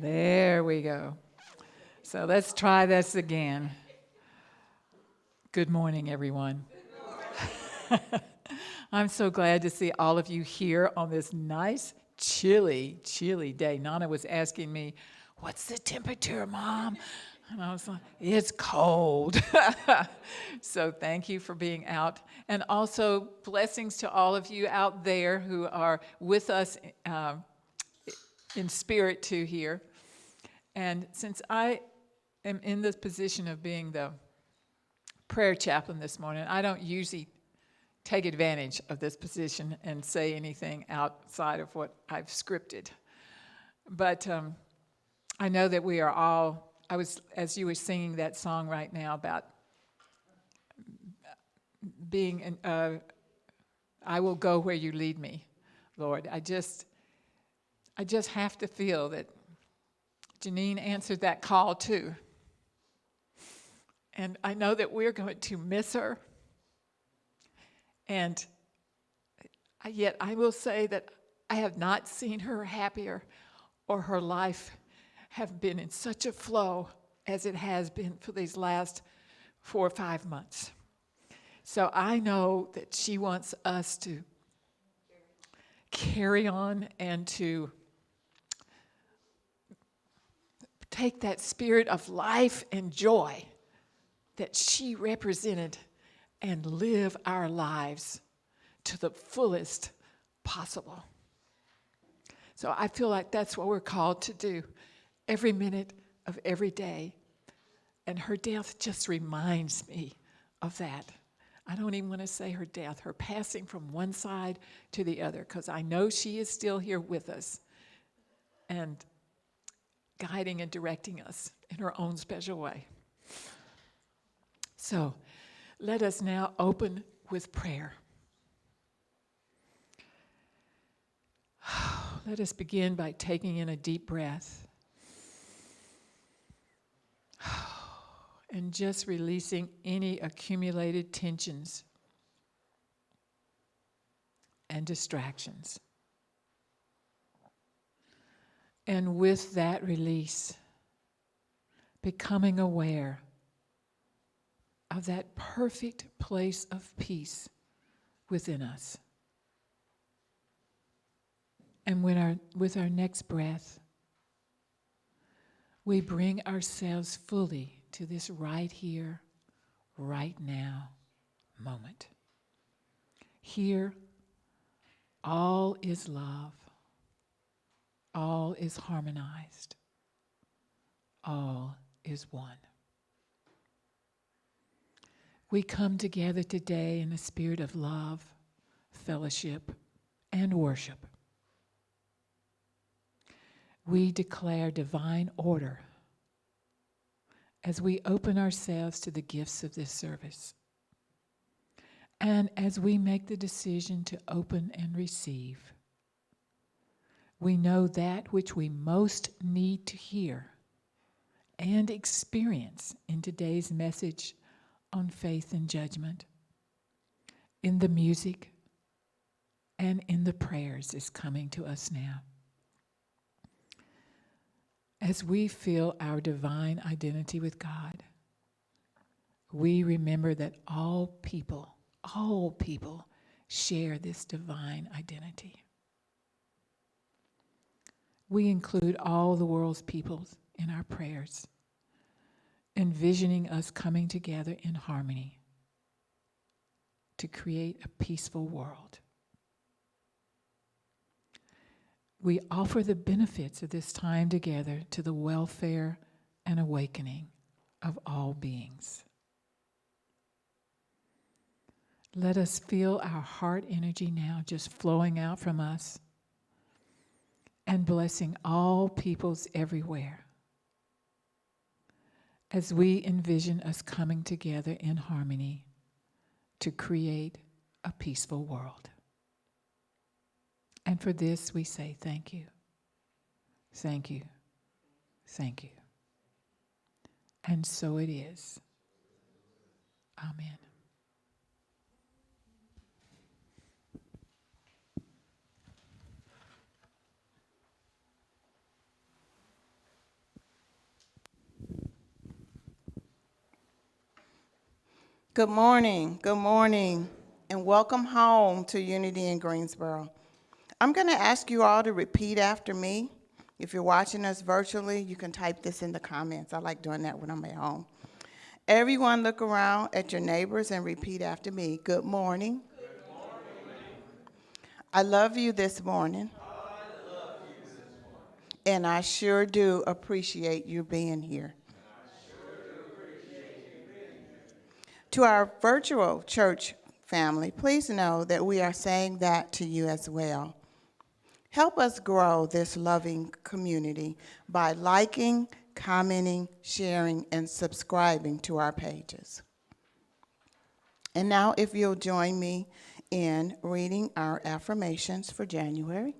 There we go. So let's try this again. Good morning, everyone. I'm so glad to see all of you here on this nice, chilly day. Nana was asking me, "What's the temperature, Mom?" And I was like, "It's cold." So thank you for being out. And also blessings to all of you out there who are with us in spirit too here. And since I am in this position of being the prayer chaplain this morning, I don't usually take advantage of this position and say anything outside of what I've scripted. But I know that we are all, as you were singing that song right now about being, I will go where you lead me, Lord. I just have to feel that Janine answered that call too. And I know that we're going to miss her. And yet I will say that I have not seen her happier or her life have been in such a flow as it has been for these last 4 or 5 months. So I know that she wants us to carry on and to take that spirit of life and joy that she represented and live our lives to the fullest possible. So I feel like that's what we're called to do every minute of every day. And her death just reminds me of that. I don't even want to say her death, her passing from one side to the other, because I know she is still here with us and guiding and directing us in her own special way. So let us now open with prayer. Let us begin by taking in a deep breath and just releasing any accumulated tensions and distractions. And with that release, becoming aware of that perfect place of peace within us. And with our next breath, we bring ourselves fully to this right here, right now moment. Here, all is love. All is harmonized. All is one. We come together today in a spirit of love, fellowship, and worship. We declare divine order as we open ourselves to the gifts of this service. And as we make the decision to open and receive, we know that which we most need to hear and experience in today's message on faith and judgment, in the music, and in the prayers is coming to us now. As we feel our divine identity with God, we remember that all people share this divine identity. We include all the world's peoples in our prayers, envisioning us coming together in harmony to create a peaceful world. We offer the benefits of this time together to the welfare and awakening of all beings. Let us feel our heart energy now just flowing out from us and blessing all peoples everywhere as we envision us coming together in harmony to create a peaceful world. And for this we say thank you, thank you, thank you. And so it is. Amen. Good morning, and welcome home to Unity in Greensboro. I'm going to ask you all to repeat after me. If you're watching us virtually, you can type this in the comments. I like doing that when I'm at home. Everyone look around at your neighbors and repeat after me. Good morning. Good morning. I love you this morning. I love you this morning. And I sure do appreciate you being here. To our virtual church family, please know that we are saying that to you as well. Help us grow this loving community by liking, commenting, sharing, and subscribing to our pages. And now, if you'll join me in reading our affirmations for January.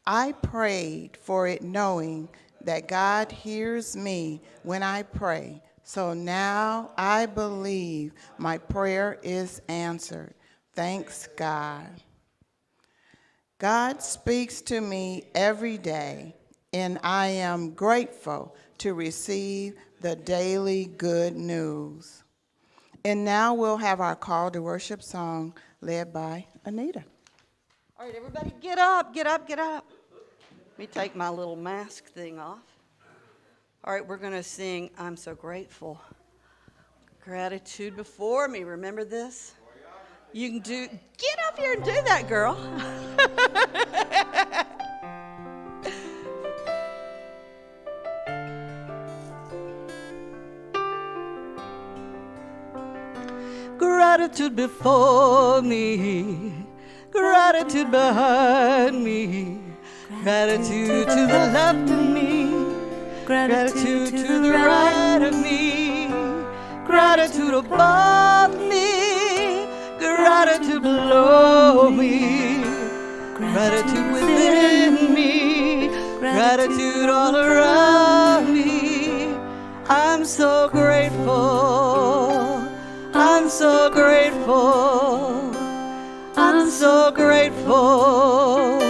I prayed for it knowing that God hears me when I pray. So now I believe my prayer is answered. Thanks, God. God speaks to me every day, and I am grateful to receive the daily good news. And now we'll have our call to worship song led by Anita. All right, everybody, get up, get up, get up. Let me take my little mask thing off. All right, we're going to sing I'm So Grateful. Gratitude before me. Remember this? You can get up here and do that, girl. Gratitude before me, gratitude behind me, gratitude to the left of me, gratitude to the right of me, gratitude above me, gratitude below me, gratitude within me, gratitude all around me. I'm so grateful. I'm so grateful. I'm so grateful.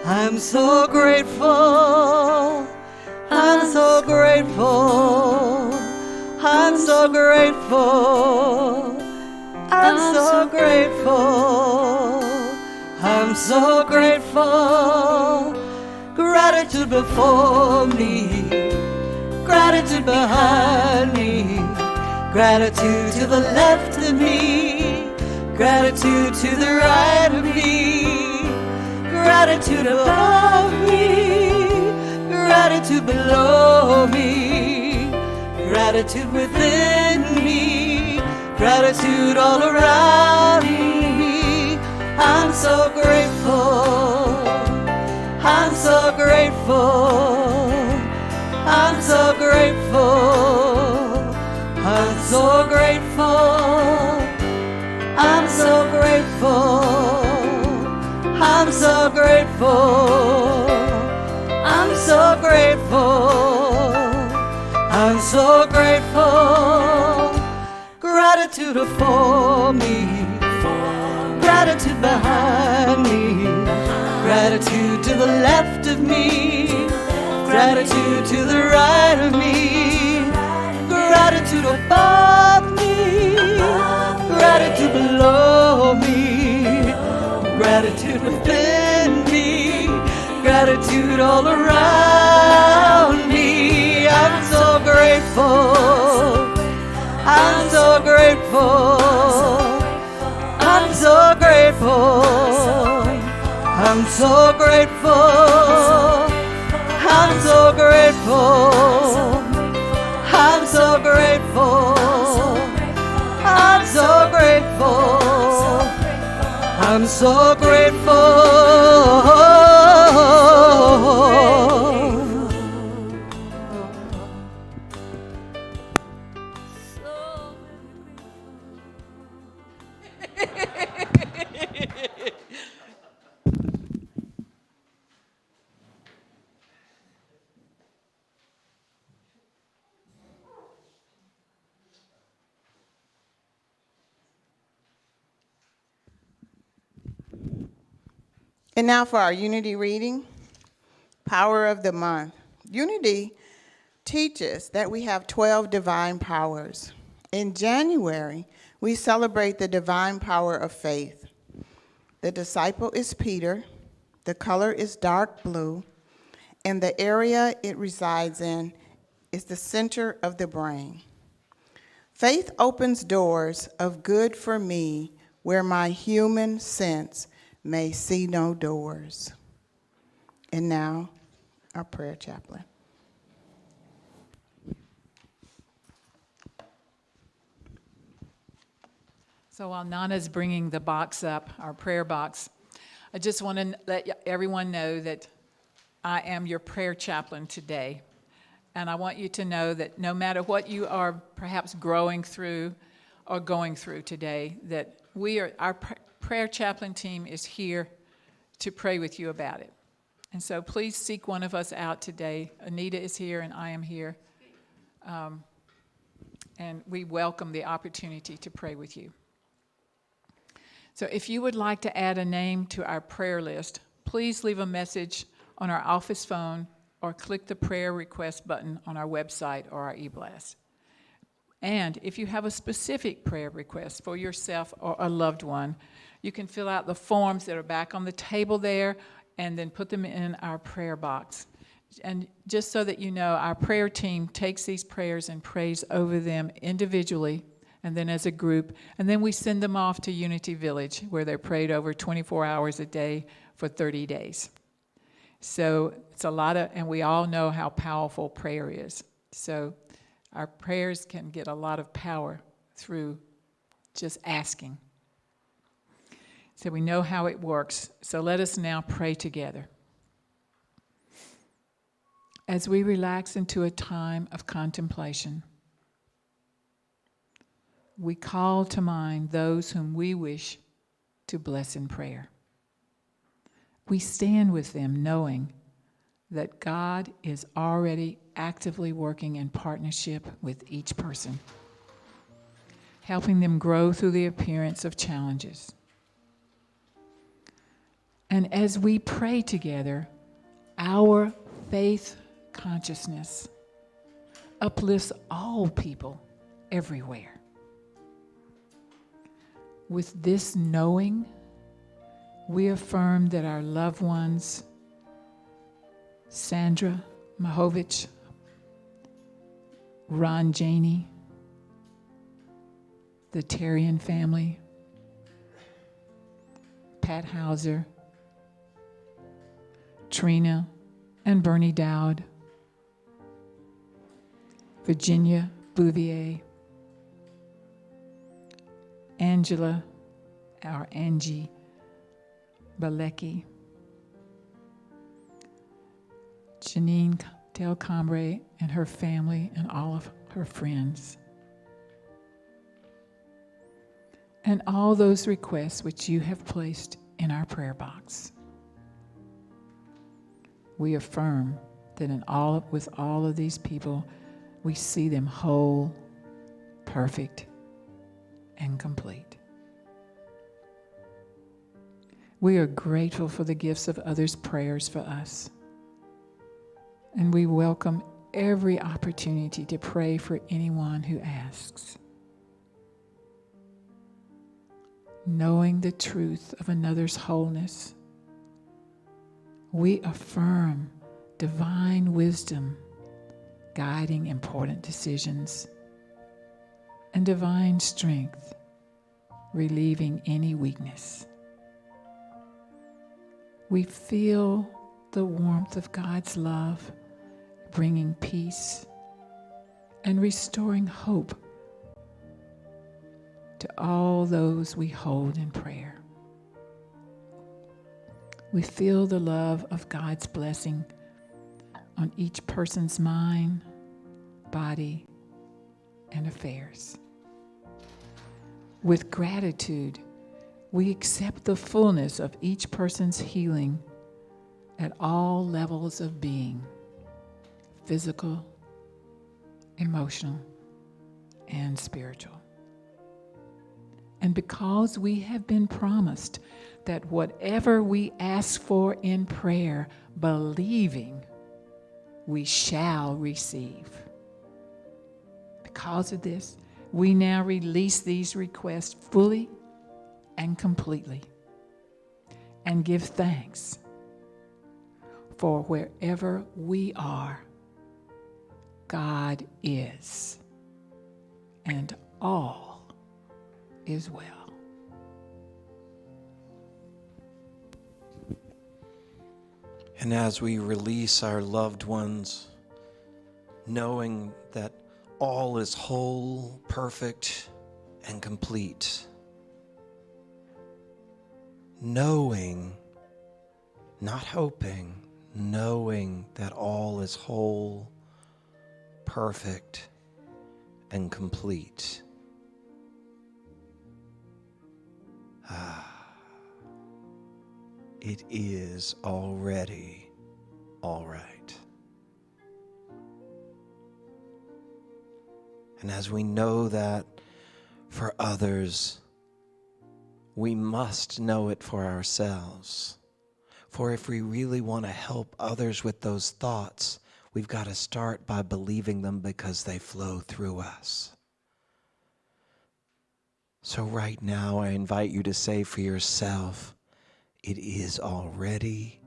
I'm so grateful. I'm so grateful. I'm so grateful. I'm so grateful. I'm so grateful. Gratitude before me, gratitude behind me, gratitude to the left of me, gratitude to the right of me, gratitude above me, gratitude below me, gratitude within me, gratitude all around me. I'm so grateful. I'm so grateful. I'm so grateful. I'm so grateful. I'm so grateful. I'm so grateful. I'm so grateful. I'm so grateful. Gratitude before me, gratitude behind me, gratitude to the left of me, gratitude to the right of me, gratitude above me, gratitude below me, gratitude within me, gratitude all around me. I'm so grateful. I'm so grateful. I'm so grateful. I'm so grateful. I'm so grateful. I'm so grateful. I'm so grateful. I'm so grateful. And now for our Unity reading, Power of the Month. Unity teaches that we have 12 divine powers. In January, we celebrate the divine power of faith. The disciple is Peter, the color is dark blue, and the area it resides in is the center of the brain. Faith opens doors of good for me where my human sense may see no doors. And now, our prayer chaplain. So while Nana's bringing the box up, our prayer box, I just want to let everyone know that I am your prayer chaplain today. And I want you to know that no matter what you are perhaps growing through or going through today, that our prayer chaplain team is here to pray with you about it. And so please seek one of us out today. Anita is here and I am here. And we welcome the opportunity to pray with you. So if you would like to add a name to our prayer list, please leave a message on our office phone or click the prayer request button on our website or our e-blast. And if you have a specific prayer request for yourself or a loved one, you can fill out the forms that are back on the table there and then put them in our prayer box. And just so that you know, our prayer team takes these prayers and prays over them individually and then as a group, and then we send them off to Unity Village, where they're prayed over 24 hours a day for 30 days. So it's a lot and we all know how powerful prayer is. So our prayers can get a lot of power through just asking. So we know how it works. So let us now pray together. As we relax into a time of contemplation, we call to mind those whom we wish to bless in prayer. We stand with them knowing that God is already actively working in partnership with each person, helping them grow through the appearance of challenges. And as we pray together, our faith consciousness uplifts all people everywhere. With this knowing, we affirm that our loved ones, Sandra Mahovich, Ron Janey, the Terrian family, Pat Hauser, Trina and Bernie Dowd, Virginia Bouvier, Angela, our Angie Balecki, Janine Del Cambre and her family and all of her friends, and all those requests which you have placed in our prayer box. We affirm that with all of these people, we see them whole, perfect, and complete. We are grateful for the gifts of others' prayers for us. And we welcome every opportunity to pray for anyone who asks. Knowing the truth of another's wholeness, we affirm divine wisdom guiding important decisions and divine strength relieving any weakness. We feel the warmth of God's love bringing peace and restoring hope to all those we hold in prayer. We feel the love of God's blessing on each person's mind, body, and affairs. With gratitude, we accept the fullness of each person's healing at all levels of being, physical, emotional, and spiritual. And because we have been promised that whatever we ask for in prayer, believing, we shall receive. Because of this, we now release these requests fully and completely and give thanks for wherever we are, God is, and all is well. And as we release our loved ones, knowing that all is whole, perfect, and complete, knowing, not hoping, knowing that all is whole, perfect, and complete. It is already all right. And as we know that for others, we must know it for ourselves. For if we really want to help others with those thoughts, we've got to start by believing them because they flow through us. So right now, I invite you to say for yourself, it is already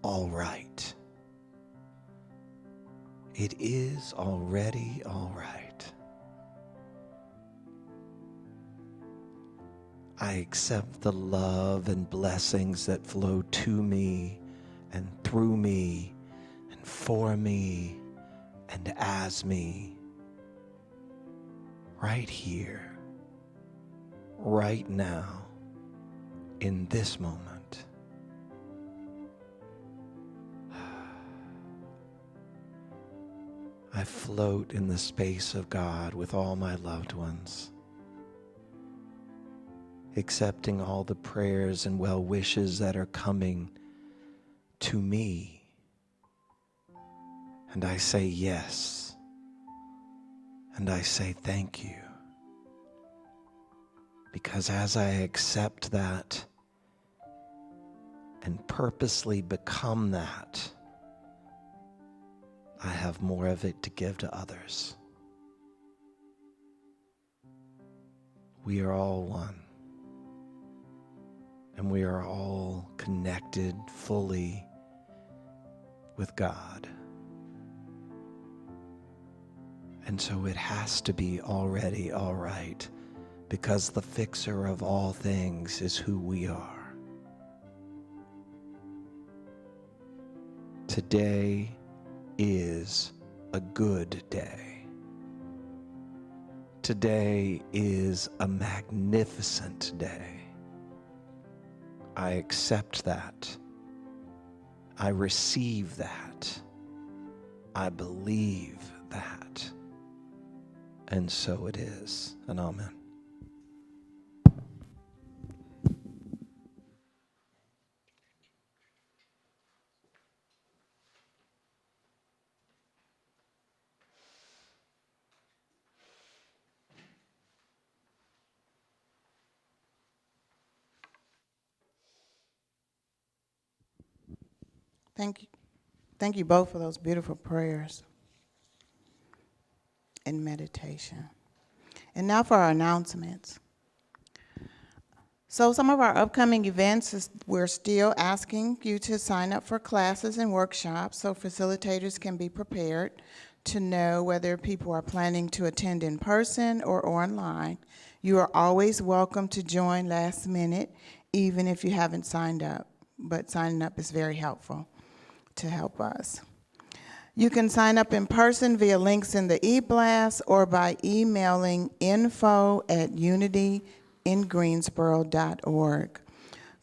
all right. It is already all right. I accept the love and blessings that flow to me and through me and for me and as me. Right here, right now, in this moment. I float in the space of God with all my loved ones, accepting all the prayers and well wishes that are coming to me. And I say yes. And I say thank you. Because as I accept that and purposely become that, I have more of it to give to others. We are all one. And we are all connected fully with God. And so it has to be already all right, because the fixer of all things is who we are. Today is a good day. Today is a magnificent day. I accept that. I receive that. I believe that. And so it is. And amen. Thank you. Thank you both for those beautiful prayers and meditation. And now for our announcements. So some of our upcoming events is we're still asking you to sign up for classes and workshops so facilitators can be prepared to know whether people are planning to attend in person or online. You are always welcome to join last minute, even if you haven't signed up, but signing up is very helpful to help us. You can sign up in person via links in the e-blast or by emailing info@unityiнгreensboro.org.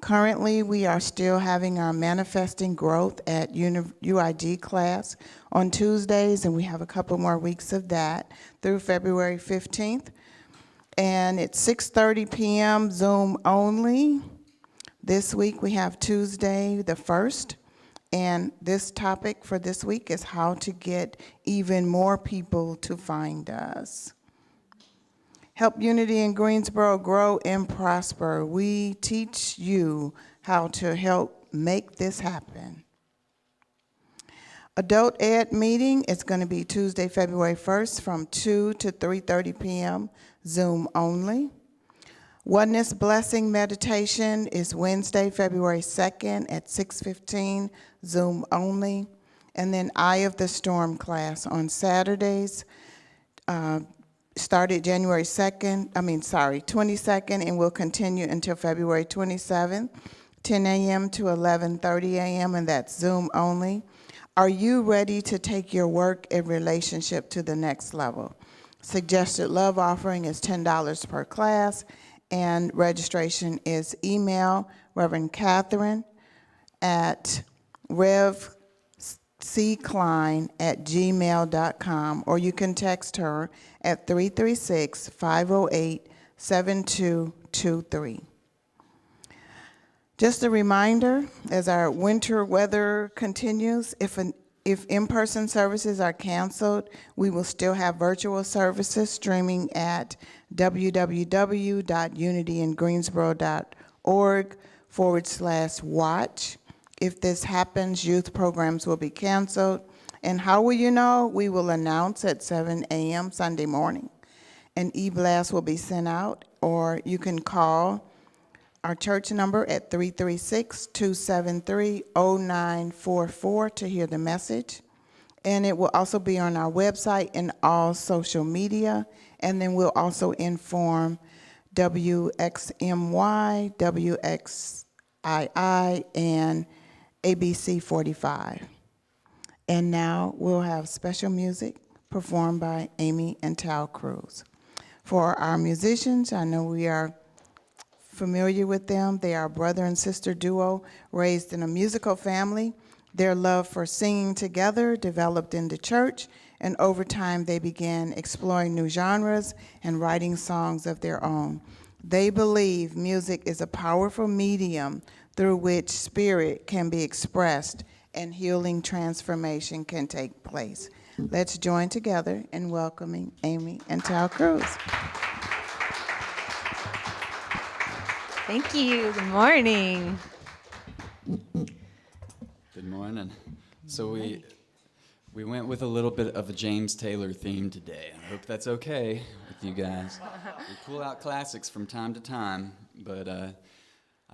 Currently, we are still having our Manifesting Growth at UIG class on Tuesdays, and we have a couple more weeks of that through February 15th. And it's 6:30 p.m. Zoom only. This week we have Tuesday the 1st. And this topic for this week is how to get even more people to find us. Help Unity in Greensboro grow and prosper. We teach you how to help make this happen. Adult Ed meeting is going to be Tuesday, February 1st from 2 to 3:30 p.m., Zoom only. Oneness Blessing Meditation is Wednesday, February 2nd at 6:15, Zoom only. And then Eye of the Storm class on Saturdays, started January 22nd, and will continue until February 27th, 10 a.m. to 11:30 a.m., and that's Zoom only. Are you ready to take your work and relationship to the next level? Suggested love offering is $10 per class, and registration is email Reverend Catherine at revcklein@gmail.com, or you can text her at 336-508-7223. Just a reminder, as our winter weather continues, if in-person services are canceled, we will still have virtual services streaming at www.unityingreensboro.org/watch. If this happens, youth programs will be canceled. And how will you know? We will announce at 7 a.m. Sunday morning. An e-blast will be sent out, or you can call our church number at 336-273-0944 to hear the message. And it will also be on our website and all social media. And then we'll also inform WXMY, WXII, and ABC 45. And now we'll have special music performed by Amy and Tal Cruz. For our musicians, I know we are familiar with them. They are a brother and sister duo raised in a musical family. Their love for singing together developed in the church, and over time they began exploring new genres and writing songs of their own. They believe music is a powerful medium through which spirit can be expressed and healing transformation can take place. Let's join together in welcoming Amy and Tal Cruz. Thank you. Good morning. Good morning. So we went with a little bit of a James Taylor theme today. I hope that's okay with you guys. We pull out classics from time to time, but I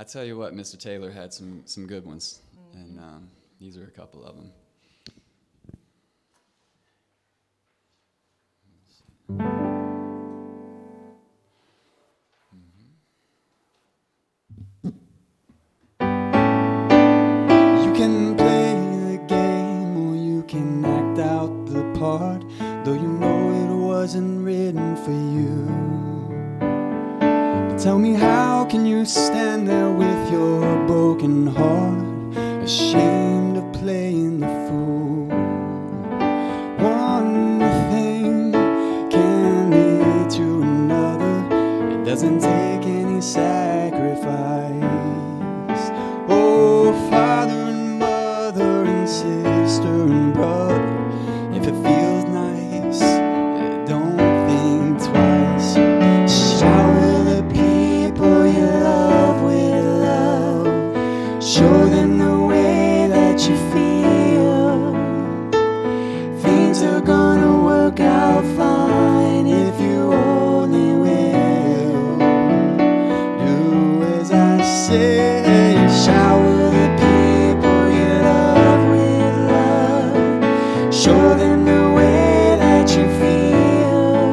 tell you what, Mr. Taylor had some good ones, and these are a couple of them. You can play the game or you can act out the part, though you know it wasn't written for you. But tell me, how can you stand there with your broken heart, ashamed of playing the fool? One thing can lead to another. It doesn't take any sacrifice. Oh, father and mother and sister and brother, if it feels nice, don't think twice. Shower the people you love with love. Show them the way that you feel. Things are gonna work out fine if you only will. Do as I say. Shower the people you love with love. Show them the way that you feel.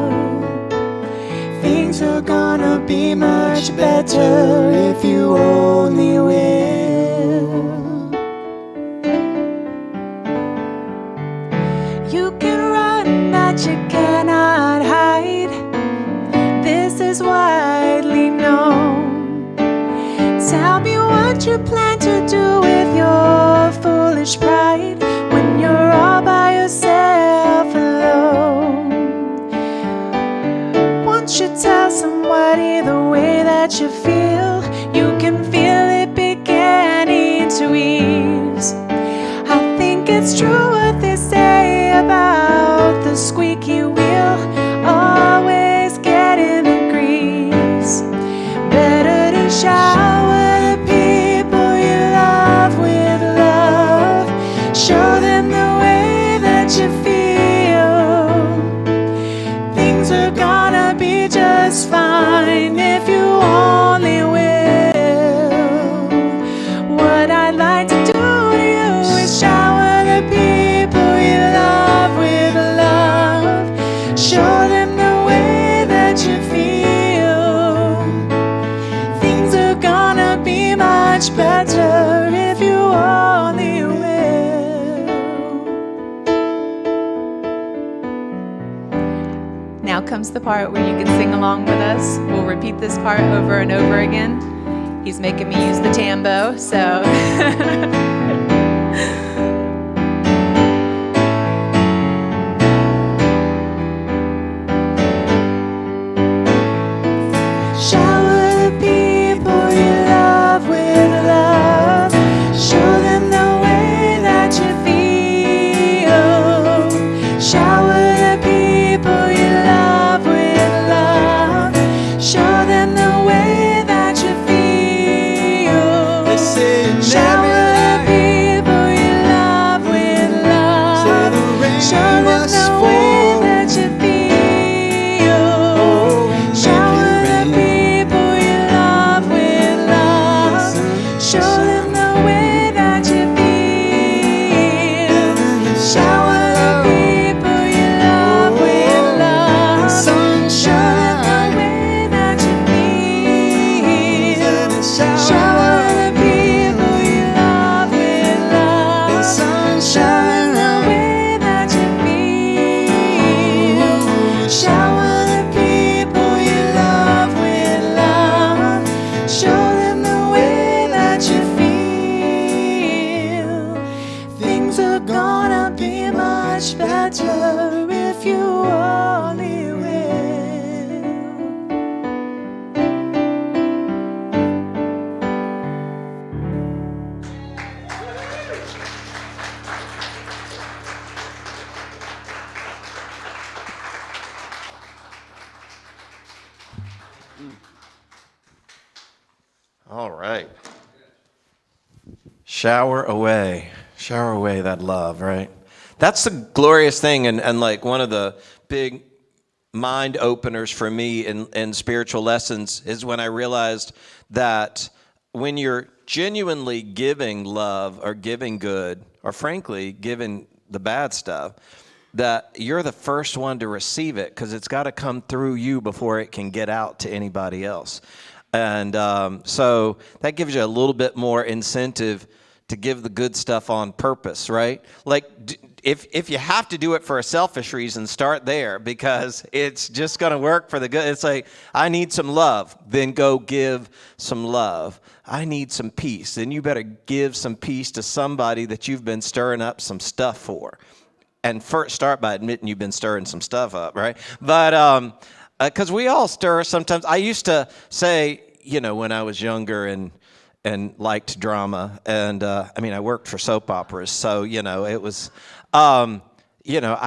Things are gonna be much better if you only will. You can run, but you cannot hide. This is widely known. Tell me what you plan to do with your foolish pride when you're all by yourself alone. Won't you tell somebody the way that you feel? You can feel it beginning to ease. I think it's true what they say about the squeaky wheel always getting the grease. Better to shower the people you love with love. Show them the way much better if you only will. Now comes the part where you can sing along with us. We'll repeat this part over and over again. He's making me use the tambo, so. Shower the people you love with love. Show them the way that you feel. Shower the people you love with love. Show them the way that you feel. Listen, Shower the people you love with love. Show them the way that you feel. Shower the people you love with love. Show them the way that you feel. Shower the people you love with love. Show them the way that you feel. Shower the people you love with love. Show them the way that you feel. Shower the people you love with love. Show them the way that you feel. Things are gonna be much better if you only will. All right. Shower away that love, right? That's the glorious thing, and like one of the big mind openers for me in spiritual lessons is when I realized that when you're genuinely giving love or giving good, or frankly, giving the bad stuff, that you're the first one to receive it because it's got to come through you before it can get out to anybody else. And so that gives you a little bit more incentive to give the good stuff on purpose, right? Like if you have to do it for a selfish reason, start there because it's just going to work for the good. It's like, I need some love, then go give some love. I need some peace, then you better give some peace to somebody that you've been stirring up some stuff for. And first start by admitting you've been stirring some stuff up, right? But because we all stir sometimes. I used to say, when I was younger and liked drama, and I worked for soap operas, so it was, I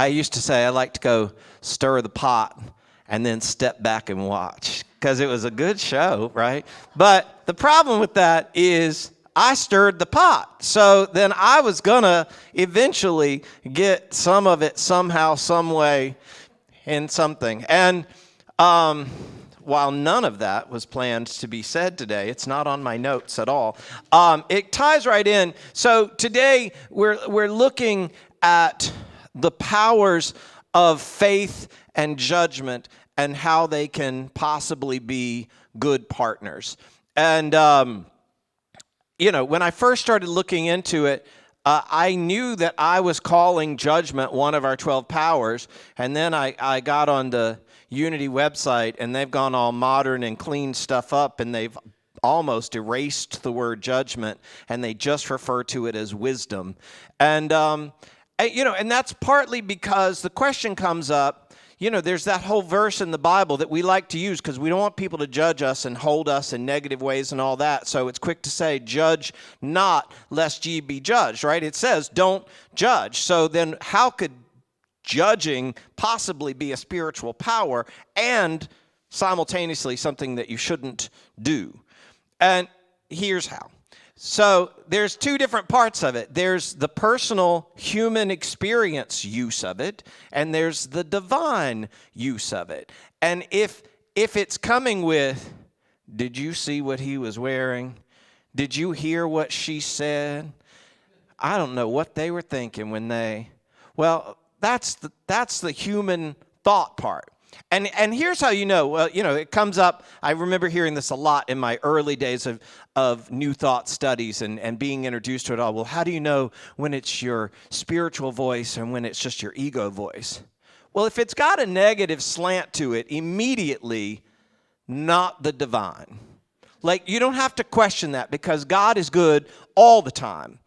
used to say I like to go stir the pot and then step back and watch because it was a good show, right? But the problem with that is I stirred the pot, so then I was gonna eventually get some of it somehow, some way, in something, and while none of that was planned to be said today, it's not on my notes at all. It ties right in. So today we're looking at the powers of faith and judgment and how they can possibly be good partners. And when I first started looking into it, I knew that I was calling judgment one of our 12 powers, and then I got on the Unity website, and they've gone all modern and cleaned stuff up, and they've almost erased the word judgment, and they just refer to it as wisdom. And and that's partly because the question comes up, there's that whole verse in the Bible that we like to use because we don't want people to judge us and hold us in negative ways and all that. So it's quick to say, judge not, lest ye be judged, right? It says, don't judge. So then how could judging possibly be a spiritual power and simultaneously something that you shouldn't do? And here's how. So there's two different parts of it. There's the personal human experience use of it, and there's the divine use of it. And if it's coming with, did you see what he was wearing? Did you hear what she said? I don't know what they were thinking when they, well, that's the human thought part. And here's how you know. Well, it comes up. I remember hearing this a lot in my early days of New Thought studies and being introduced to it all. Well, how do you know when it's your spiritual voice and when it's just your ego voice? Well, if it's got a negative slant to it, immediately not the divine. Like, you don't have to question that because God is good all the time.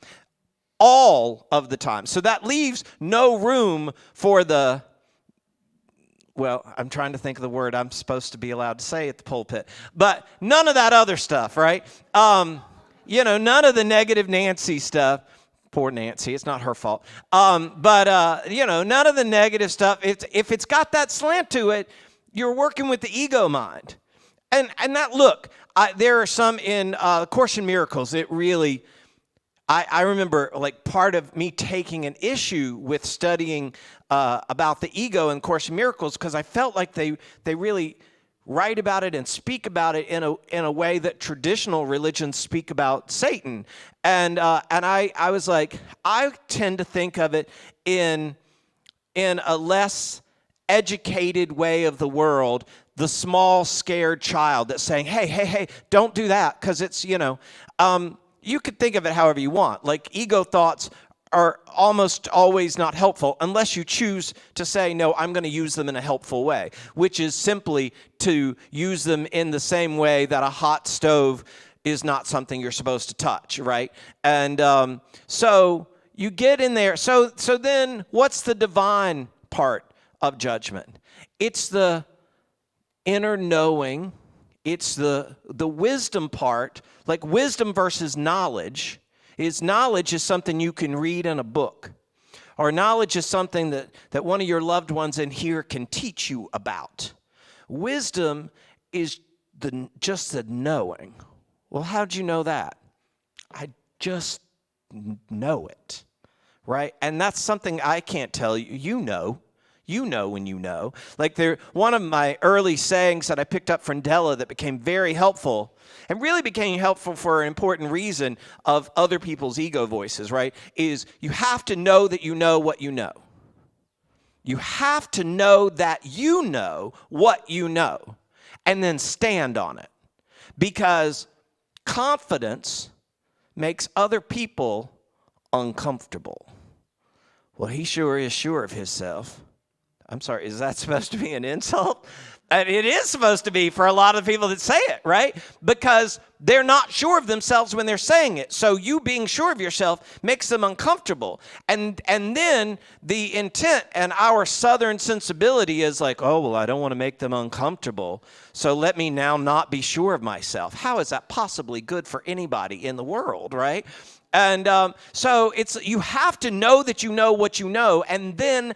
All of the time. So that leaves no room for I'm trying to think of the word I'm supposed to be allowed to say at the pulpit. But none of that other stuff, right? None of the negative Nancy stuff. Poor Nancy, it's not her fault. None of the negative stuff. If it's got that slant to it, you're working with the ego mind. And that, look, there are some in Course in Miracles. It really... I remember, like, part of me taking an issue with studying about the ego in Course in Miracles because I felt like they really write about it and speak about it in a way that traditional religions speak about Satan. And I was like, I tend to think of it in a less educated way of the world, the small, scared child that's saying, hey, don't do that because it's, you could think of it however you want. Like, ego thoughts are almost always not helpful unless you choose to say, no, I'm going to use them in a helpful way, which is simply to use them in the same way that a hot stove is not something you're supposed to touch, right? And so you get in there. So then what's the divine part of judgment? It's the inner knowing. It's the wisdom part. Like, wisdom versus knowledge is something you can read in a book. Or knowledge is something that one of your loved ones in here can teach you about. Wisdom is just the knowing. Well, how'd you know that? I just know it, right? And that's something I can't tell you. You know. You know when you know. Like, one of my early sayings that I picked up from Della that became very helpful, and really became helpful for an important reason of other people's ego voices, right, is you have to know that you know what you know. You have to know that you know what you know, and then stand on it. Because confidence makes other people uncomfortable. Well, he sure is sure of himself. I'm sorry, is that supposed to be an insult? It is supposed to be for a lot of people that say it, right? Because they're not sure of themselves when they're saying it. So you being sure of yourself makes them uncomfortable. And then the intent and our Southern sensibility is like, oh, well, I don't want to make them uncomfortable, so let me now not be sure of myself. How is that possibly good for anybody in the world, right? And so you have to know that you know what you know, and then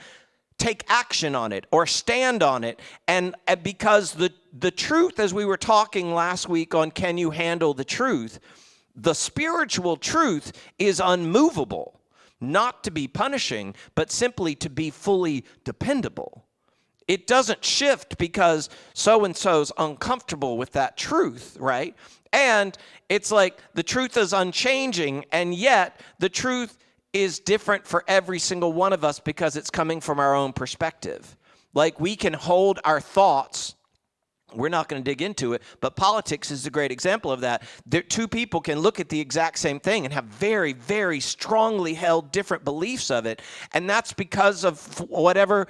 take action on it or stand on it. And because the truth, as we were talking last week on Can You Handle the Truth, the spiritual truth is unmovable, not to be punishing, but simply to be fully dependable. It doesn't shift because so-and-so's uncomfortable with that truth, right? And it's like the truth is unchanging, and yet the truth is different for every single one of us because it's coming from our own perspective. Like, we can hold our thoughts. We're not going to dig into it, but politics is a great example of that. Two people can look at the exact same thing and have very, very strongly held different beliefs of it, and that's because of whatever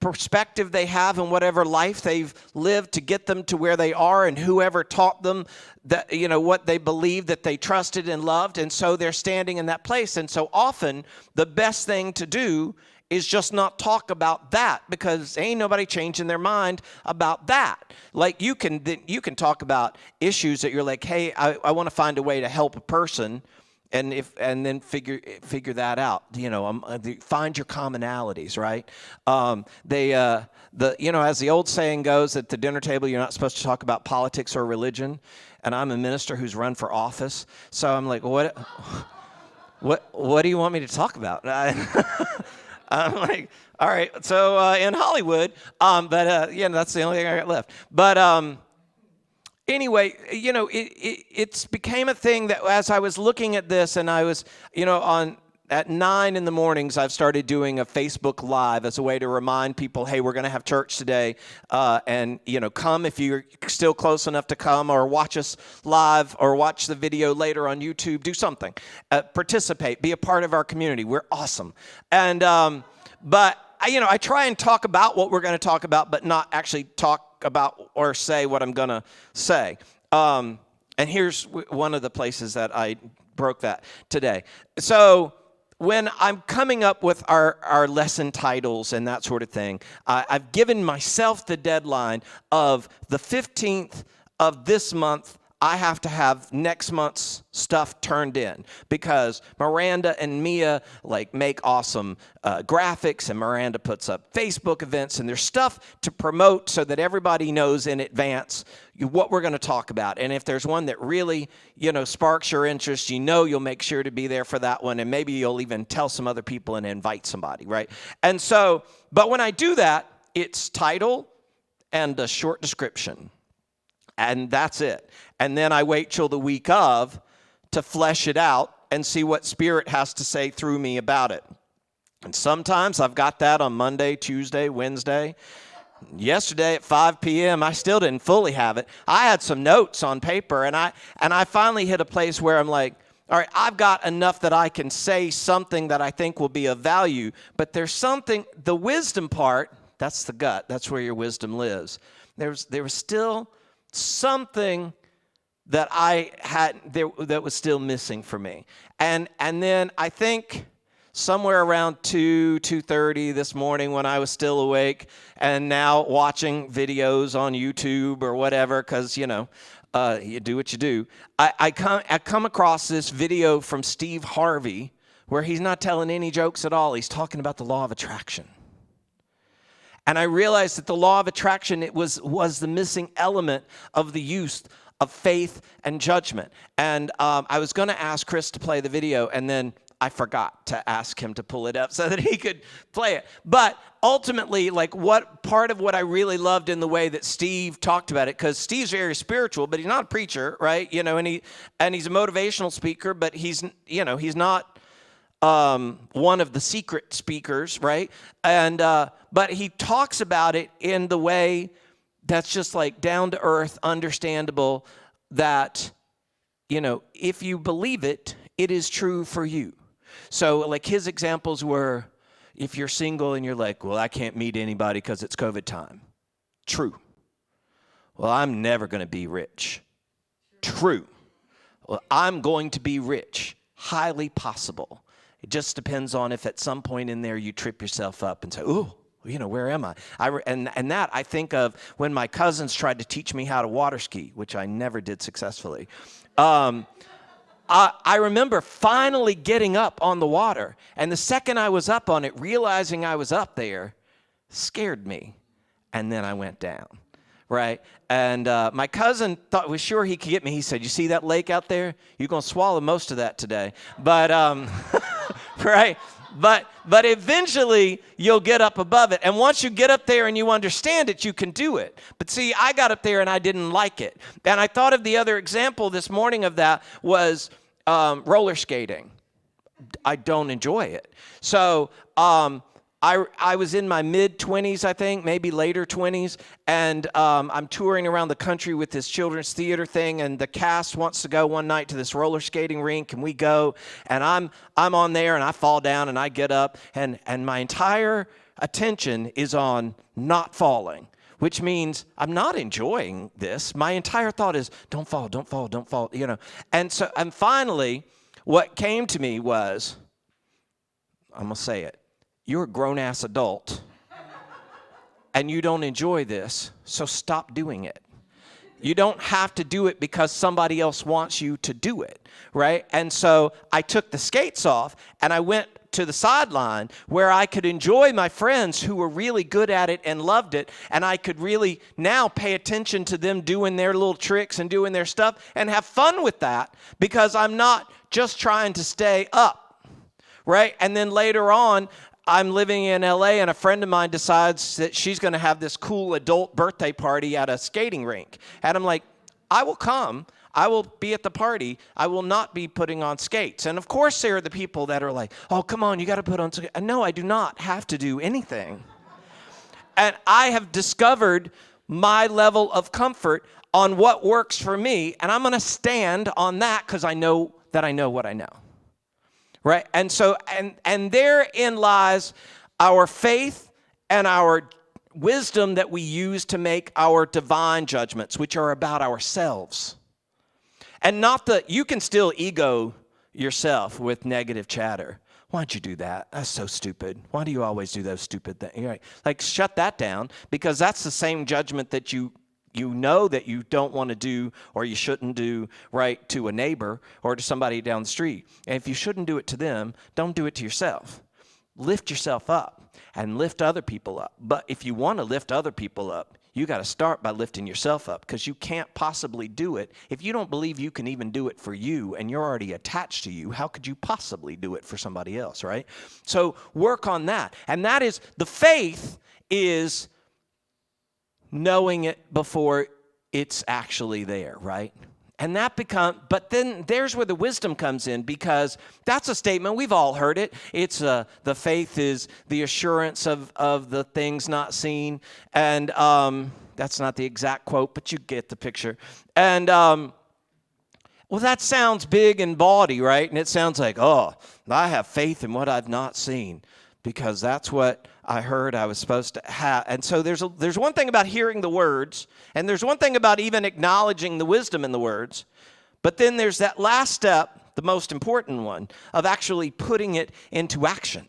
perspective they have and whatever life they've lived to get them to where they are, and whoever taught them that, what they believed, that they trusted and loved, and so they're standing in that place. And so often the best thing to do is just not talk about that, because ain't nobody changing their mind about that. Like, you can talk about issues that you're like, hey, I want to find a way to help a person, and then figure that out. Find your commonalities, right? As the old saying goes, at the dinner table, you're not supposed to talk about politics or religion. And I'm a minister who's run for office, so I'm like, what do you want me to talk about? I'm like, all right, so in Hollywood, that's the only thing I got left. But anyway, it's became a thing that as I was looking at this, and I was, at 9 in the mornings, I've started doing a Facebook Live as a way to remind people, hey, we're going to have church today, and come if you're still close enough to come, or watch us live, or watch the video later on YouTube. Do something, participate, be a part of our community. We're awesome, and but I try and talk about what we're going to talk about, but not actually talk about or say what I'm going to say. And here's one of the places that I broke that today. So when I'm coming up with our lesson titles and that sort of thing, I've given myself the deadline of the 15th of this month. I have to have next month's stuff turned in, because Miranda and Mia make awesome graphics, and Miranda puts up Facebook events, and there's stuff to promote so that everybody knows in advance what we're going to talk about. And if there's one that really, sparks your interest, you'll make sure to be there for that one, and maybe you'll even tell some other people and invite somebody, right? And so, but when I do that, it's title and a short description. And that's it. And then I wait till the week of to flesh it out and see what Spirit has to say through me about it. And sometimes I've got that on Monday, Tuesday, Wednesday. Yesterday at 5 p.m., I still didn't fully have it. I had some notes on paper, and I finally hit a place where I'm like, all right, I've got enough that I can say something that I think will be of value. But there's something, the wisdom part, that's the gut. That's where your wisdom lives. There was still something that I had there that was still missing for me. And then I think somewhere around 2:30 this morning, when I was still awake and now watching videos on YouTube or whatever, because you do what you do, I come across this video from Steve Harvey where he's not telling any jokes at all. He's talking about the law of attraction. And I realized that the law of attraction, it was the missing element of the use of faith and judgment. And I was going to ask Chris to play the video, and then I forgot to ask him to pull it up so that he could play it. But ultimately, what part of what I really loved in the way that Steve talked about it, because Steve's very spiritual, but he's not a preacher, right? And he's a motivational speaker, but he's not one of the secret speakers, right? And but he talks about it in the way that's just down to earth, understandable, that if you believe it, it is true for you. So his examples were, if you're single and you're well, I can't meet anybody because it's COVID time. True. Well, I'm never going to be rich. True. Well, I'm going to be rich. Highly possible. It just depends on if at some point in there you trip yourself up and say, ooh, where am I? And that I think of when my cousins tried to teach me how to water ski, which I never did successfully. I remember finally getting up on the water, and the second I was up on it, realizing I was up there, scared me, and then I went down, right? And my cousin was sure he could get me. He said, you see that lake out there? You're going to swallow most of that today. But, right? But eventually you'll get up above it. And once you get up there and you understand it, you can do it. But see, I got up there and I didn't like it. And I thought of the other example this morning of that was roller skating. I don't enjoy it. So I was in my mid-20s, I think, maybe later 20s, and I'm touring around the country with this children's theater thing, and the cast wants to go one night to this roller skating rink, and we go, and I'm on there, and I fall down, and I get up, and my entire attention is on not falling, which means I'm not enjoying this. My entire thought is, don't fall, don't fall, don't fall, And so, and finally, what came to me was, I'm going to say it, you're a grown-ass adult, and you don't enjoy this, so stop doing it. You don't have to do it because somebody else wants you to do it, right? And so I took the skates off, and I went to the sideline where I could enjoy my friends who were really good at it and loved it, and I could really now pay attention to them doing their little tricks and doing their stuff and have fun with that, because I'm not just trying to stay up, right? And then later on, I'm living in LA, and a friend of mine decides that she's going to have this cool adult birthday party at a skating rink. And I'm like, I will come. I will be at the party. I will not be putting on skates. And of course, there are the people that are like, oh, come on, you got to put on skates. No, I do not have to do anything. And I have discovered my level of comfort on what works for me, and I'm going to stand on that because I know that I know what I know. Right? And so, and therein lies our faith and our wisdom that we use to make our divine judgments, which are about ourselves. And not you can still ego yourself with negative chatter. Why'd you do that? That's so stupid. Why do you always do those stupid things? Like, shut that down, because that's the same judgment that you know that you don't want to do or you shouldn't do, right, to a neighbor or to somebody down the street. And if you shouldn't do it to them, don't do it to yourself. Lift yourself up and lift other people up. But if you want to lift other people up, you got to start by lifting yourself up, because you can't possibly do it. If you don't believe you can even do it for you and you're already attached to you, how could you possibly do it for somebody else, right? So work on that. And that is, the faith is knowing it before it's actually there, right? And that but then there's where the wisdom comes in, because that's a statement, we've all heard it. It's the faith is the assurance of the things not seen. And that's not the exact quote, but you get the picture. And well, that sounds big and bawdy, right? And it sounds like, oh, I have faith in what I've not seen, because that's what I heard I was supposed to have. And so there's one thing about hearing the words, and there's one thing about even acknowledging the wisdom in the words, but then there's that last step, the most important one, of actually putting it into action,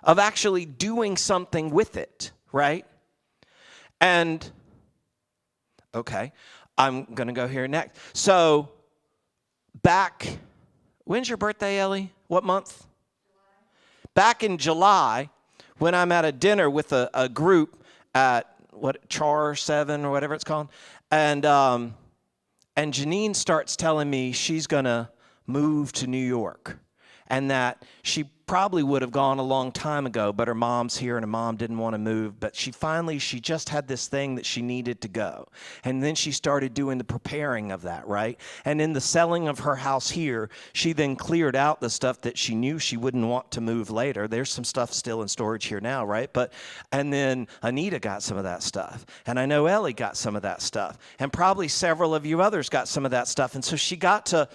of actually doing something with it, right? And, okay, I'm going to go here next. So when's your birthday, Ellie? What month? Back in July, when I'm at a dinner with a group at Char 7 or whatever it's called, and Janine starts telling me she's gonna move to New York, and that she probably would have gone a long time ago, but her mom's here and her mom didn't want to move, but she just had this thing that she needed to go. And then she started doing the preparing of that, right? And in the selling of her house here, she then cleared out the stuff that she knew she wouldn't want to move later. There's some stuff still in storage here now, right? And then Anita got some of that stuff. And I know Ellie got some of that stuff. And probably several of you others got some of that stuff. And so she got to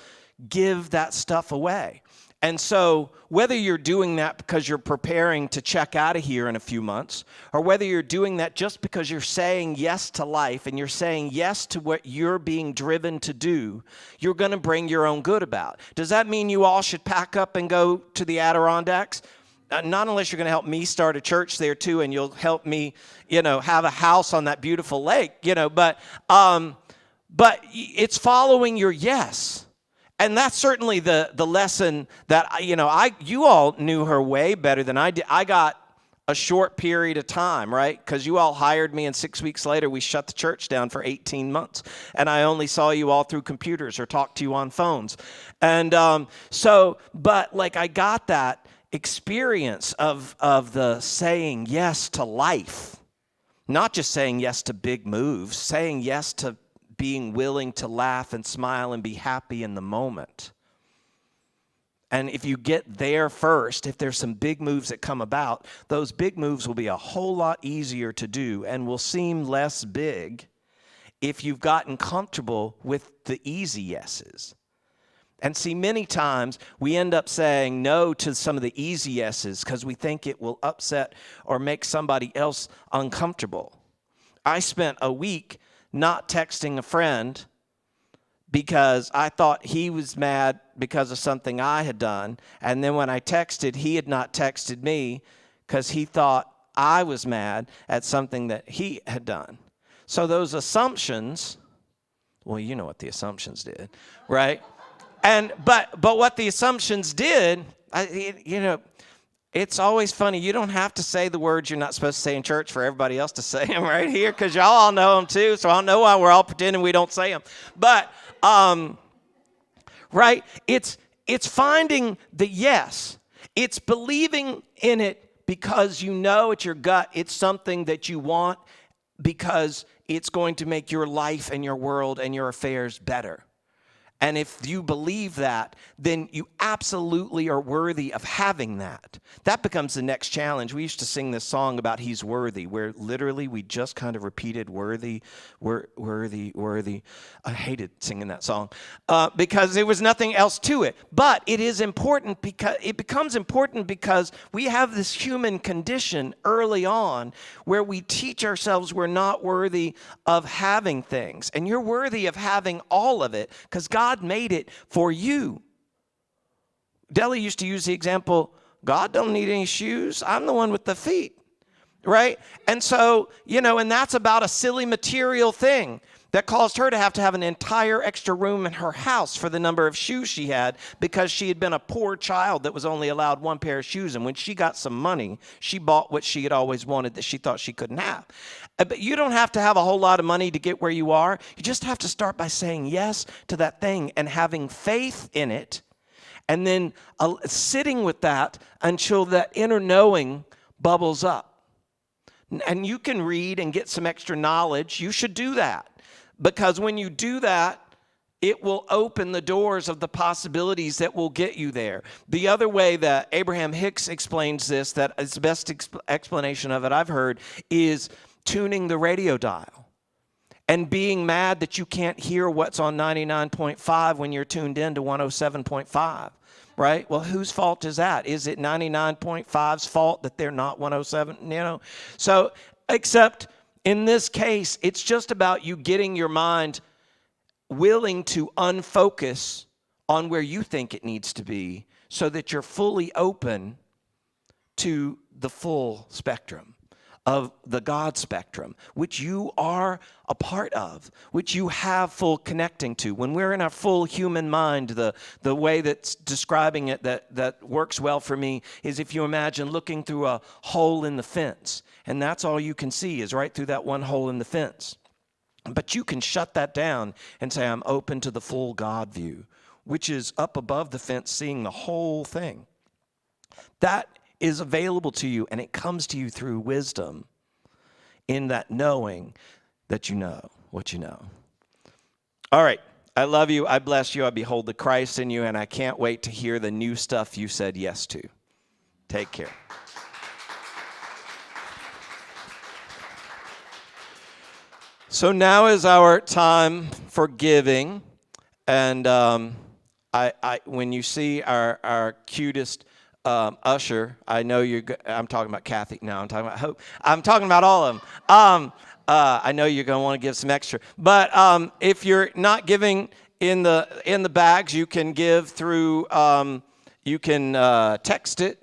give that stuff away. And so whether you're doing that because you're preparing to check out of here in a few months, or whether you're doing that just because you're saying yes to life and you're saying yes to what you're being driven to do, you're going to bring your own good about. Does that mean you all should pack up and go to the Adirondacks? Not unless you're going to help me start a church there too, and you'll help me, have a house on that beautiful lake, but it's following your yes. And that's certainly the lesson that, you all knew her way better than I did. I got a short period of time, right? Because you all hired me, and 6 weeks later, we shut the church down for 18 months. And I only saw you all through computers or talked to you on phones. And I got that experience of the saying yes to life. Not just saying yes to big moves, saying yes to being willing to laugh and smile and be happy in the moment. And if you get there first, if there's some big moves that come about, those big moves will be a whole lot easier to do and will seem less big if you've gotten comfortable with the easy yeses. And see, many times we end up saying no to some of the easy yeses because we think it will upset or make somebody else uncomfortable. I spent a week not texting a friend because I thought he was mad because of something I had done. And then when I texted, he had not texted me because he thought I was mad at something that he had done. So those assumptions, well, you know what the assumptions did, right? But what the assumptions did, it's always funny. You don't have to say the words you're not supposed to say in church for everybody else to say them right here, because y'all all know them too. So I don't know why we're all pretending we don't say them. But, right, it's finding the yes. It's believing in it because you know at your gut it's something that you want, because it's going to make your life and your world and your affairs better. And if you believe that, then you absolutely are worthy of having that. That becomes the next challenge. We used to sing this song about he's worthy, where literally we just kind of repeated worthy, worthy, worthy. I hated singing that song because there was nothing else to it. But it is important because it becomes important because we have this human condition early on where we teach ourselves we're not worthy of having things. And you're worthy of having all of it because God made it for you. Deli used to use the example, God don't need any shoes. I'm the one with the feet, right? And so, and that's about a silly material thing that caused her to have an entire extra room in her house for the number of shoes she had because she had been a poor child that was only allowed one pair of shoes. And when she got some money, she bought what she had always wanted that she thought she couldn't have. But you don't have to have a whole lot of money to get where you are. You just have to start by saying yes to that thing and having faith in it, and then sitting with that until that inner knowing bubbles up. And you can read and get some extra knowledge. You should do that. Because when you do that, it will open the doors of the possibilities that will get you there. The other way that Abraham Hicks explains this, that is the best explanation of it I've heard, is tuning the radio dial and being mad that you can't hear what's on 99.5 when you're tuned in to 107.5. Right? Well, whose fault is that? Is it 99.5's fault that they're not 107? So, except in this case, it's just about you getting your mind willing to unfocus on where you think it needs to be so that you're fully open to the full spectrum of the God spectrum, which you are a part of, which you have full connecting to. When we're in our full human mind, the way that's describing it that works well for me is if you imagine looking through a hole in the fence, and that's all you can see is right through that one hole in the fence. But you can shut that down and say, I'm open to the full God view, which is up above the fence, seeing the whole thing. That is available to you, and it comes to you through wisdom in that knowing that you know what you know. All right. I love you. I bless you. I behold the Christ in you, and I can't wait to hear the new stuff you said yes to. Take care. So now is our time for giving, and when you see our cutest usher, I know I'm talking about Kathy. No, I'm talking about Hope. I'm talking about all of them. I know you're going to want to give some extra. But if you're not giving in the bags, you can give through. You can text it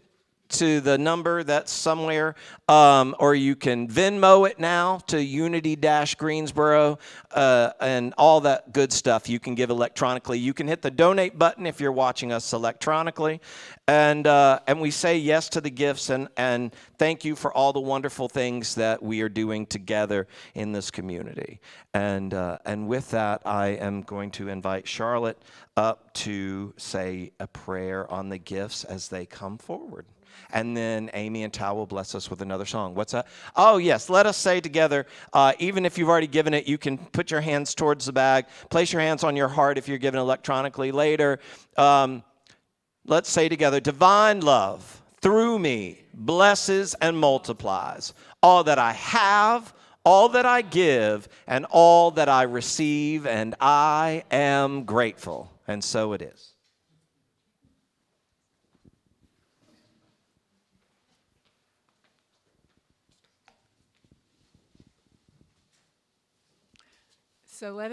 to the number that's somewhere, or you can Venmo it now to Unity-Greensboro, and all that good stuff. You can give electronically. You can hit the donate button if you're watching us electronically, and we say yes to the gifts, and thank you for all the wonderful things that we are doing together in this community. And with that, I am going to invite Charlotte up to say a prayer on the gifts as they come forward. And then Amy and Tal will bless us with another song. What's that? Oh, yes. Let us say together, even if you've already given it, you can put your hands towards the bag. Place your hands on your heart if you're giving electronically later. Let's say together, divine love through me blesses and multiplies all that I have, all that I give, and all that I receive, and I am grateful. And so it is. So let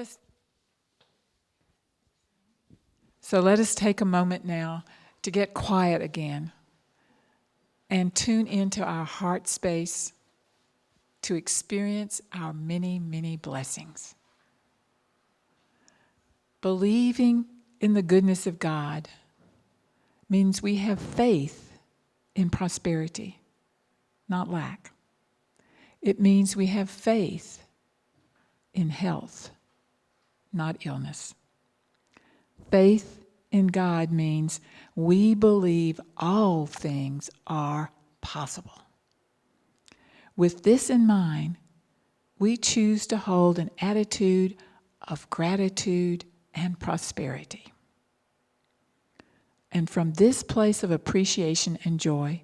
us take a moment now to get quiet again and tune into our heart space to experience our many, many blessings. Believing in the goodness of God means we have faith in prosperity, not lack. It means we have faith in health, not illness. Faith in God means we believe all things are possible. With this in mind, we choose to hold an attitude of gratitude and prosperity. And from this place of appreciation and joy,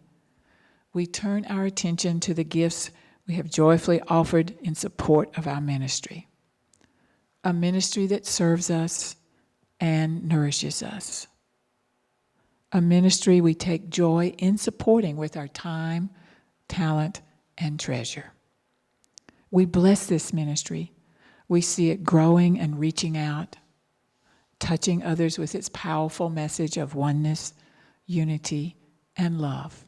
we turn our attention to the gifts we have joyfully offered in support of our ministry. A ministry that serves us and nourishes us. A ministry we take joy in supporting with our time, talent, and treasure. We bless this ministry. We see it growing and reaching out, touching others with its powerful message of oneness, unity, and love.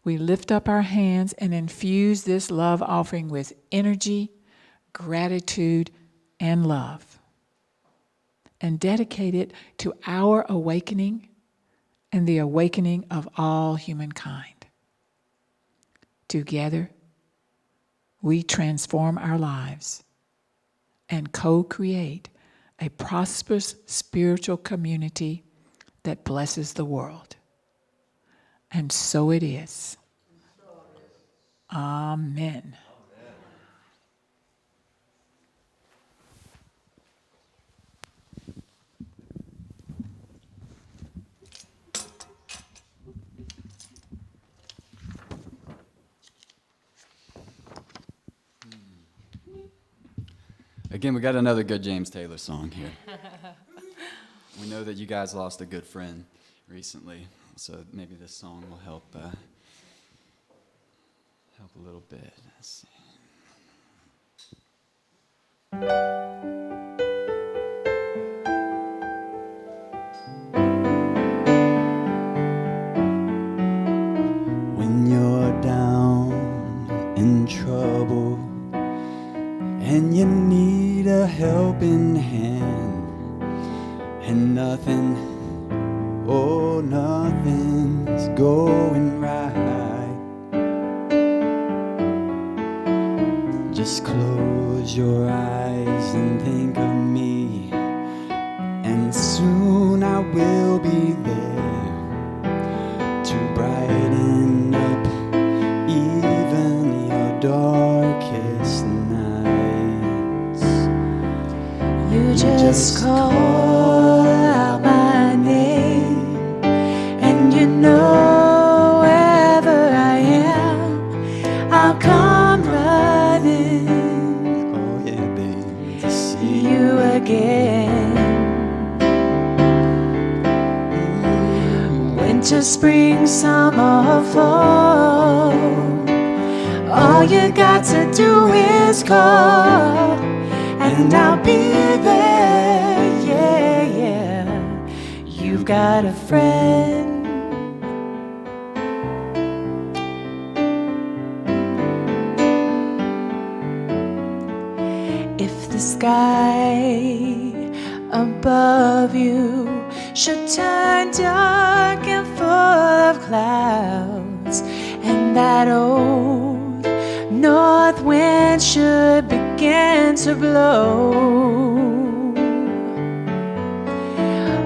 We lift up our hands and infuse this love offering with energy, gratitude, and love, and dedicate it to our awakening and the awakening of all humankind. Together, we transform our lives and co-create a prosperous spiritual community that blesses the world. And so it is. Amen. Again, we got another good James Taylor song here. We know that you guys lost a good friend recently, so maybe this song will help a little bit. Let's see. When you're down in trouble and you need a helping hand, and nothing, oh, nothing's going right, just close your eyes and think of me, and soon I will be there to brighten up even your darkest nights. You just call out my name, and you know wherever I am, I'll come running. Oh yeah, baby, to see You again. Winter, spring, summer, fall, all you got to do is call, and I'll be there, yeah, yeah. You've got a friend. If the sky above you should turn dark and full of clouds, and that old north wind should begin to blow,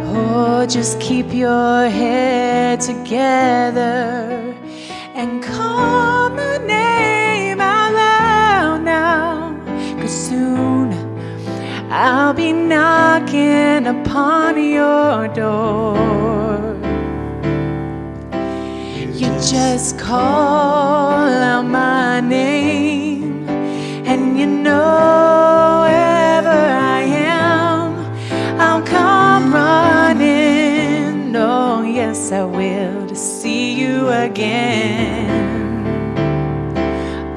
oh, just keep your head together and call my name out loud now, 'cause soon I'll be knocking upon your door. You just call out my name, and you know wherever I am, I'll come running. Oh, yes, I will, to see you again.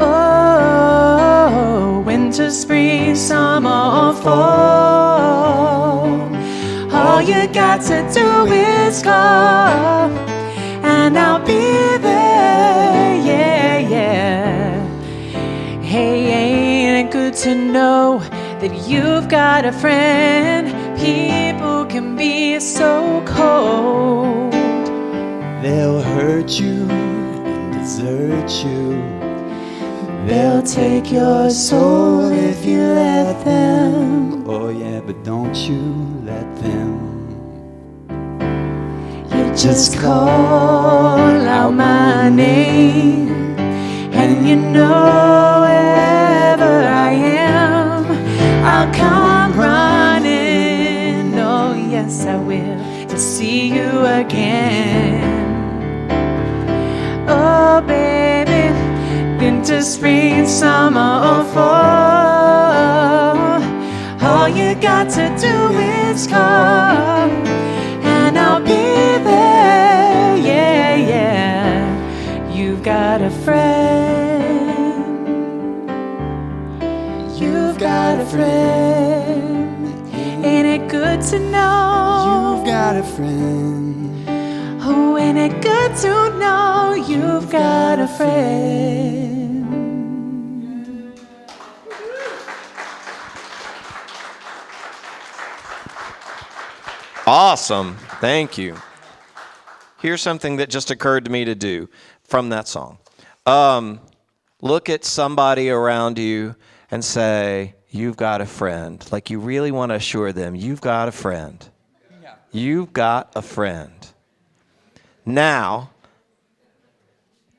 Oh, winter, spring, summer, or fall, all you got to do is call, and I'll be there, yeah, yeah. Hey, ain't it good to know that you've got a friend? People can be so cold. they'll hurt you and desert you. They'll take your soul if you let them. Oh yeah, but don't you let them. You just call out my name, and you know wherever see you again. Oh, baby, winter, spring, summer, or fall, all you got to do is call, and I'll be there, yeah, yeah. You've got a friend. You've got a friend. Ain't it good to know? You've got a friend. Oh, ain't it good to know you've got a friend? Awesome. Thank you. Here's something that just occurred to me to do from that song. Look at somebody around you and say, you've got a friend. Like you really want to assure them, you've got a friend. You've got a friend. Now,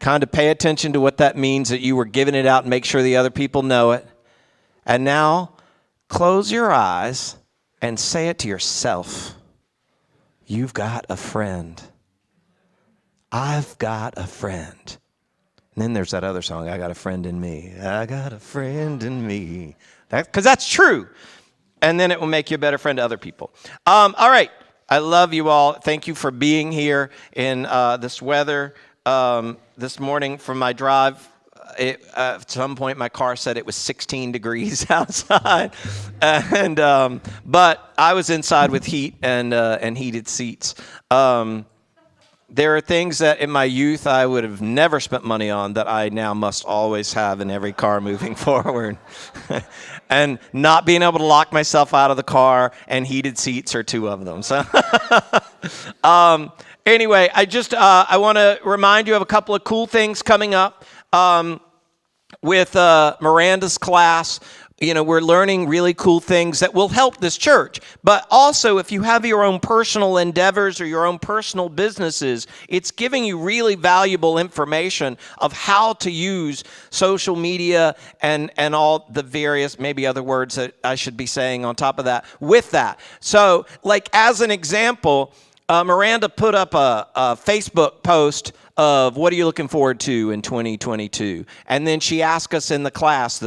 kind of pay attention to what that means, that you were giving it out and make sure the other people know it. And now, close your eyes and say it to yourself. You've got a friend. I've got a friend. And then there's that other song, I got a friend in me. I got a friend in me. Because that's true. And then it will make you a better friend to other people. All right. I love you all. Thank you for being here in this weather. This morning from my drive, at some point my car said it was 16 degrees outside. But I was inside with heat and heated seats. There are things that in my youth I would have never spent money on that I now must always have in every car moving forward. And not being able to lock myself out of the car and heated seats are two of them. So, anyway, I want to remind you of a couple of cool things coming up with Miranda's class. You know, we're learning really cool things that will help this church. But also, if you have your own personal endeavors or your own personal businesses, it's giving you really valuable information of how to use social media and all the various, maybe other words that I should be saying on top of that, with that. So, like, as an example, Miranda put up a Facebook post of what are you looking forward to in 2022? And then she asked us in the class,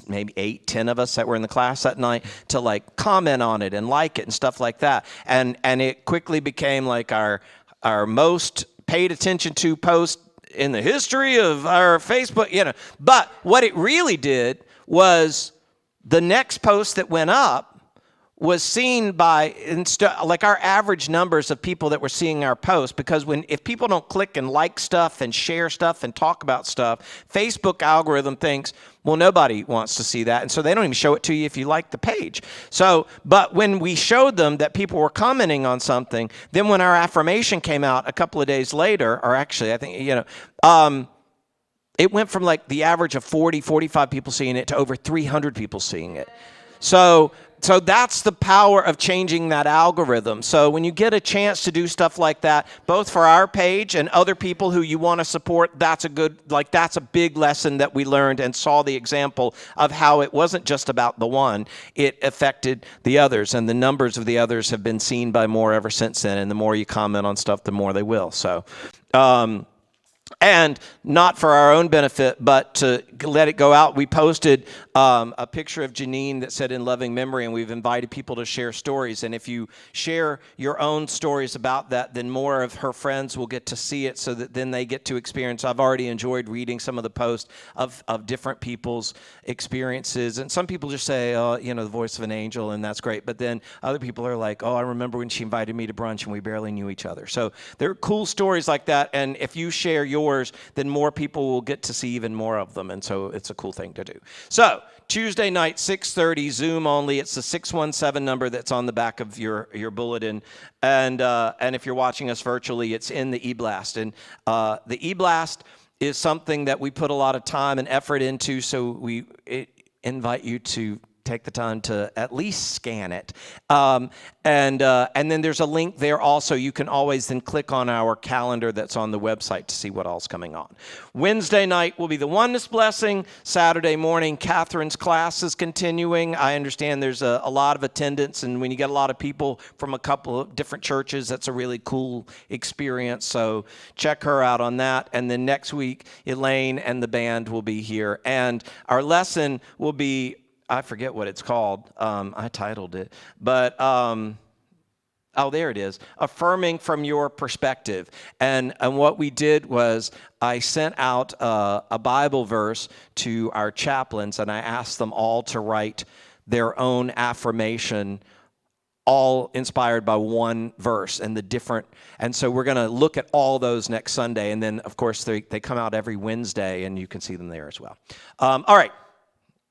maybe 8, 10 of us that were in the class that night, to like comment on it and like it and stuff like that. And it quickly became like our most paid attention to post in the history of our Facebook, you know. But what it really did was the next post that went up was seen by like our average numbers of people that were seeing our post, because if people don't click and like stuff and share stuff and talk about stuff, Facebook algorithm thinks, well, nobody wants to see that, and so they don't even show it to you if you like the page. So, but when we showed them that people were commenting on something, then when our affirmation came out a couple of days later, or actually I think, you know, it went from like the average of 40, 45 people seeing it to over 300 people seeing it. So that's the power of changing that algorithm. So when you get a chance to do stuff like that, both for our page and other people who you want to support, that's a big lesson that we learned and saw the example of how it wasn't just about the one, it affected the others, and the numbers of the others have been seen by more ever since then, and the more you comment on stuff, the more they will. So, and not for our own benefit, but to let it go out, we posted a picture of Janine that said in loving memory, and we've invited people to share stories. And if you share your own stories about that, then more of her friends will get to see it, so that then they get to experience. I've already enjoyed reading some of the posts of different people's experiences. And some people just say, oh, you know, the voice of an angel, and that's great. But then other people are like, oh, I remember when she invited me to brunch and we barely knew each other. So there are cool stories like that. And if you share yours, then more people will get to see even more of them. And so it's a cool thing to do. So Tuesday night, 6:30, Zoom only. It's the 617 number that's on the back of your bulletin. And if you're watching us virtually, it's in the e-blast. And the e-blast is something that we put a lot of time and effort into, so we invite you to take the time to at least scan it. And then there's a link there also. You can always then click on our calendar that's on the website to see what all's coming on. Wednesday night will be the Oneness Blessing. Saturday morning, Catherine's class is continuing. I understand there's a lot of attendance, and when you get a lot of people from a couple of different churches, that's a really cool experience. So check her out on that. And then next week, Elaine and the band will be here. And our lesson will be, I forget what it's called. I titled it. But, oh, there it is. Affirming from your perspective. And what we did was I sent out a Bible verse to our chaplains, and I asked them all to write their own affirmation, all inspired by one verse and the different. And so we're going to look at all those next Sunday. And then, of course, they come out every Wednesday, and you can see them there as well. All right.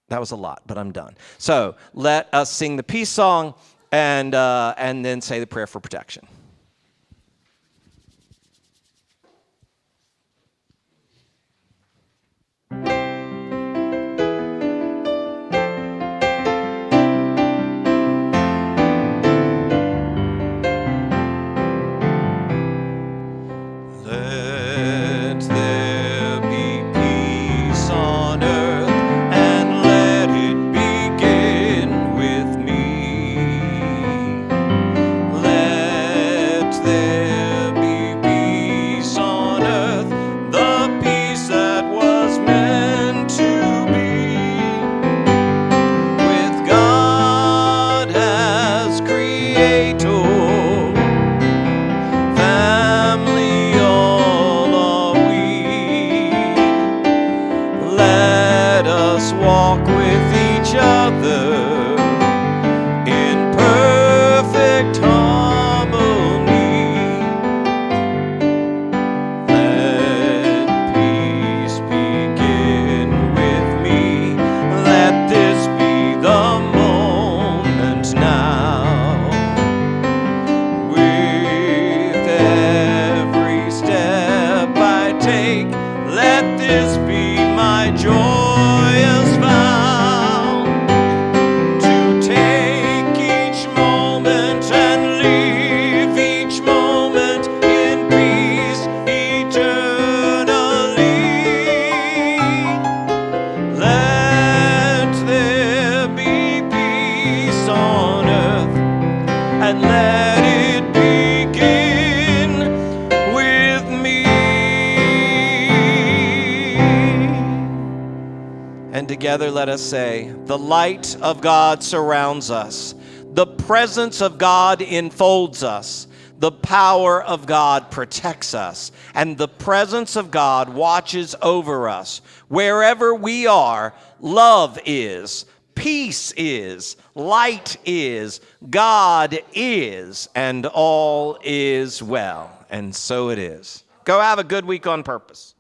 That was a lot, but I'm done. So let us sing the peace song and then say the prayer for protection. Let there be peace on earth, and let it begin with me. Let there be peace on earth, the peace that was meant to be. With God as creator, family all are we. Let us walk with each other in perfect harmony. Let peace begin with me. Let this be the moment now. With every step I take, let this be my joyous vow, to take each moment and leave each moment in peace eternally. Let there be peace on earth, and let it begin with me. And together let us say, the light of God surrounds us. The presence of God enfolds us. The power of God protects us. And the presence of God watches over us. Wherever we are, love is, peace is, light is, God is, and all is well. And so it is. Go have a good week on purpose.